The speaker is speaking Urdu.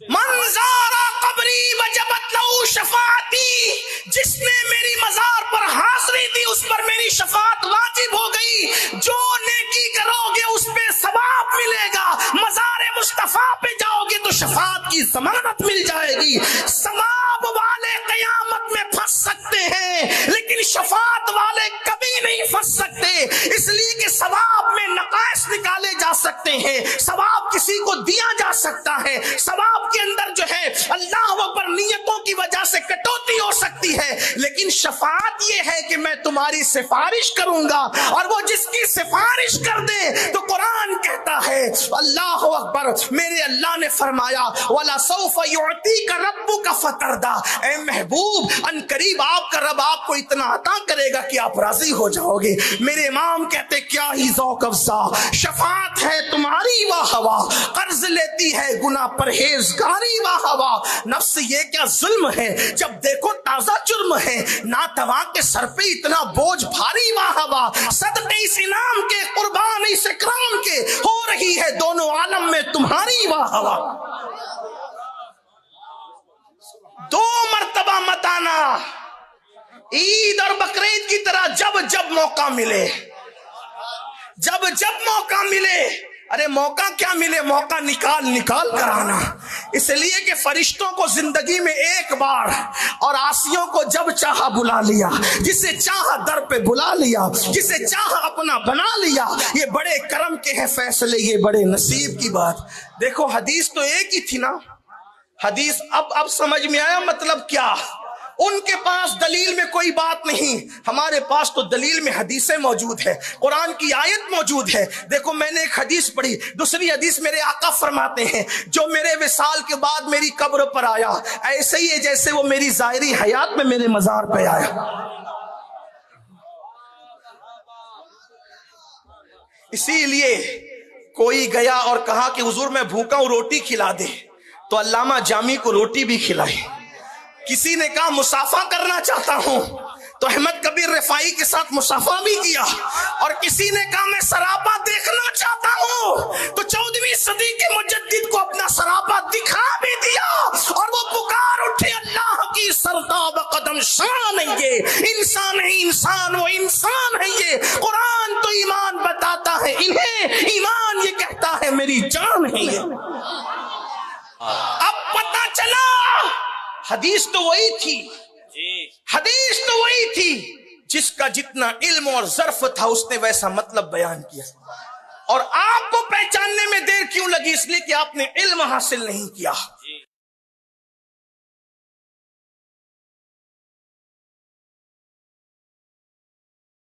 منظارا قبری وجبت لہو شفاعتی، جس نے میری مزار پر حاضری دی اس پر میری شفاعت واجب ہو گئی. جو نیکی کرو گے اس پہ ثواب ملے گا، مزار مصطفیٰ پہ جاؤ گے تو شفاعت کی ضمانت مل جائے گی. ثواب والے قیامت میں پھنس سکتے ہیں لیکن شفاعت والے کبھی نہیں پھنس سکتے، اس لیے کہ ثواب میں نقائص نکالے جا سکتے ہیں، ثواب کسی کو دیا جا سکتا ہے، ثواب کے اندر جو ہے اللہ اکبر نیتوں کی وجہ سے کٹوتی ہو سکتی ہے، لیکن شفاعت یہ ہے کہ میں تمہاری سفارش کروں گا، اور وہ جس کی سفارش کر دے تو قرآن کہتا ہے اللہ اکبر، میرے اللہ نے فرمایا وَلَسَوْفَ يُعْتِيكَ رَبُّكَ فَتَرْضَىٰ، اے محبوب ان قریب آپ کا رب آپ کو اتنا عطا کرے گا کہ آپ راضی ہو جاؤ گے. میرے امام کہتے کیا ہی ذوق افزا، شفاعت ہے تمہاری واہ واہ، قرض لیتی ہے گناہ پرہیزگاری واہ واہ، نفس یہ کیا ظلم ہے جب دیکھو تازہ جرم ہے، ناتواں کے سر پہ اتنا بوجھ بھاری واہ واہ، صدقے اس انعام کے قربان اس اکرام کے، ہو رہی ہے دونوں عالم میں تمہاری واہ واہ. دو مرتبہ مت آنا، عید اور بقرعید کی طرح جب جب موقع ملے، جب جب موقع ملے. ارے موقع کیا ملے، موقع نکال نکال کر آنا، اس لیے کہ فرشتوں کو زندگی میں ایک بار اور عاصیوں کو جب چاہا بلا لیا، جسے چاہا در پہ بلا لیا، جسے چاہا اپنا بنا لیا. یہ بڑے کرم کے ہیں فیصلے، یہ بڑے نصیب کی بات. دیکھو حدیث تو ایک ہی تھی نا، حدیث اب سمجھ میں آیا مطلب کیا. ان کے پاس دلیل میں کوئی بات نہیں، ہمارے پاس تو دلیل میں حدیثیں موجود ہے، قرآن کی آیت موجود ہے. دیکھو میں نے ایک حدیث پڑھی، دوسری حدیث میرے آقا فرماتے ہیں جو میرے وصال کے بعد میری قبر پر آیا ایسے ہی ہے جیسے وہ میری ظاہری حیات میں میرے مزار پہ آیا. اسی لیے کوئی گیا اور کہا کہ حضور میں بھوکا ہوں روٹی کھلا دے، تو علامہ جامی کو روٹی بھی کھلائی. کسی نے کہا مسافہ کرنا چاہتا ہوں، تو احمد کبیر رفاعی کے ساتھ مسافہ بھی کیا. اور کسی نے کہا میں سراپا دیکھنا چاہتا ہوں، تو 14ویں صدی کے مجدد کو اپنا سراپا دکھا بھی دیا، اور وہ پکار اٹھے اللہ کی سرتاب قدم شان ہے یہ انسان ہے، انسان وہ انسان ہے. یہ قرآن تو ایمان بتاتا ہے انہیں، ایمان یہ کہتا ہے میری جان ہے یہ. اب پتہ چلا حدیث تو وہی تھی، حدیث تو وہی تھی، جس کا جتنا علم اور ظرف تھا اس نے ویسا مطلب بیان کیا. اور آپ کو پہچاننے میں دیر کیوں لگی؟ اس لیے کہ آپ نے علم حاصل نہیں کیا.